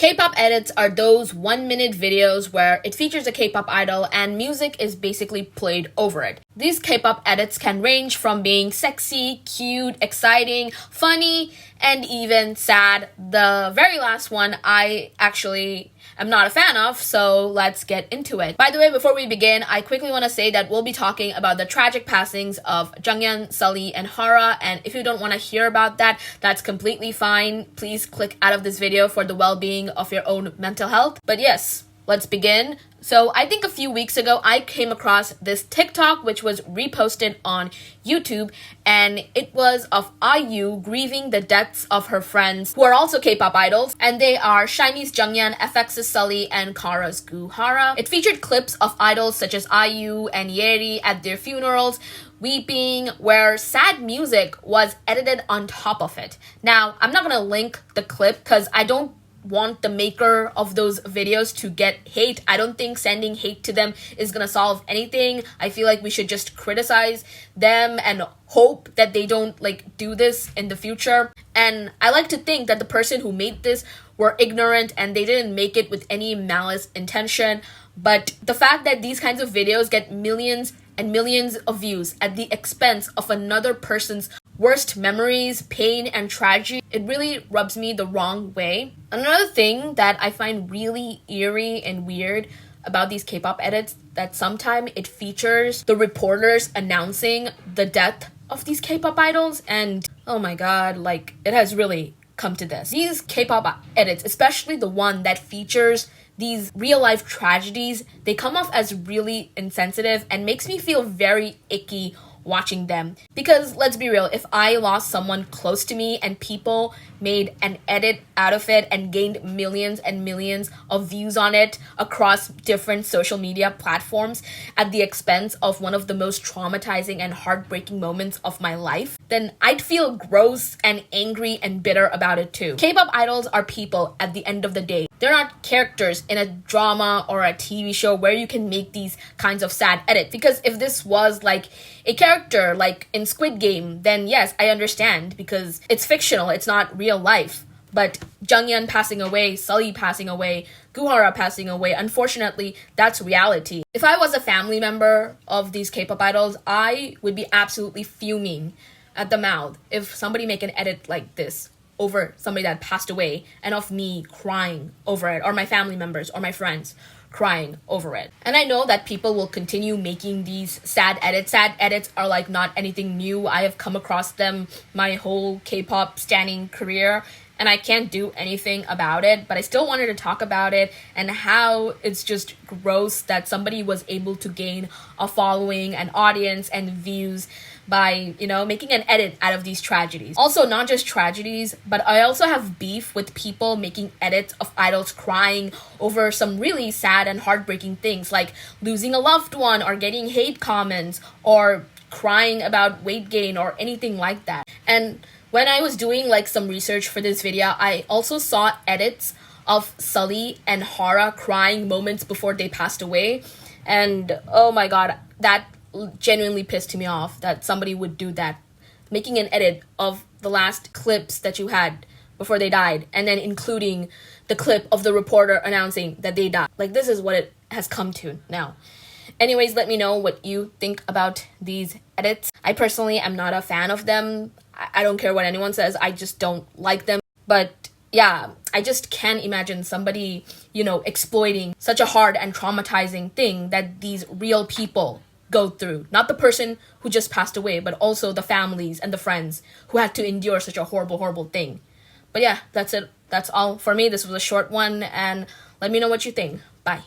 K-pop edits are those 1-minute videos where it features a K-pop idol and music is basically played over it. These K-pop edits can range from being sexy, cute, exciting, funny, and even sad. The very last one I actually am not a fan of, so let's get into it. By the way, before we begin, I quickly want to say that we'll be talking about the tragic passings of Junghyun, Sully, and Hara, and if you don't want to hear about that, that's completely fine. Please click out of this video for the well-being of your own mental health. But yes, let's begin. So I think a few weeks ago, I came across this TikTok which was reposted on YouTube, and it was of IU grieving the deaths of her friends who are also K-pop idols, and they are SHINee's Junghyun, FX's Sully, and Kara's Hara. It featured clips of idols such as IU and Yeri at their funerals, weeping, where sad music was edited on top of it. Now, I'm not gonna link the clip because I don't want the maker of those videos to get hate. I don't think sending hate to them is gonna solve anything. I feel like we should just criticize them and hope that they don't do this in the future. And I like to think that the person who made this were ignorant and they didn't make it with any malice intention. But the fact that these kinds of videos get millions and millions of views at the expense of another person's worst memories, pain, and tragedy, it really rubs me the wrong way. Another thing that I find really eerie and weird about these K-pop edits, that sometimes it features the reporters announcing the death of these K-pop idols, and oh my god, it has really come to this. These K-pop edits, especially the one that features these real-life tragedies, they come off as really insensitive and makes me feel very icky watching them. Because let's be real, if I lost someone close to me and people made an edit out of it and gained millions and millions of views on it across different social media platforms at the expense of one of the most traumatizing and heartbreaking moments of my life, then I'd feel gross and angry and bitter about it too. K-pop idols are people at the end of the day. They're not characters in a drama or a TV show where you can make these kinds of sad edits. Because if this was a character in Squid Game, then yes, I understand because it's fictional, it's not real life. But Junghyun passing away, Sully passing away, Hara passing away, unfortunately, that's reality. If I was a family member of these K-pop idols, I would be absolutely fuming at the mouth if somebody make an edit like this over somebody that passed away and of me crying over it, or my family members or my friends crying over it. And I know that people will continue making these sad edits. Sad edits are not anything new. I have come across them my whole K-pop standing career, and I can't do anything about it, but I still wanted to talk about it and how it's just gross that somebody was able to gain a following, an audience, and views by, making an edit out of these tragedies. Also, not just tragedies, but I also have beef with people making edits of idols crying over some really sad and heartbreaking things, like losing a loved one or getting hate comments or crying about weight gain or anything like that. And when I was doing some research for this video, I also saw edits of Sully and Hara crying moments before they passed away. And oh my god, that genuinely pissed me off that somebody would do that. Making an edit of the last clips that you had before they died and then including the clip of the reporter announcing that they died. This is what it has come to now. Anyways, let me know what you think about these edits. I personally am not a fan of them. I don't care what anyone says. I just don't like them. But yeah, I just can't imagine somebody, exploiting such a hard and traumatizing thing that these real people go through. Not the person who just passed away, but also the families and the friends who had to endure such a horrible, horrible thing. But yeah, that's it. That's all for me. This was a short one, and let me know what you think. Bye.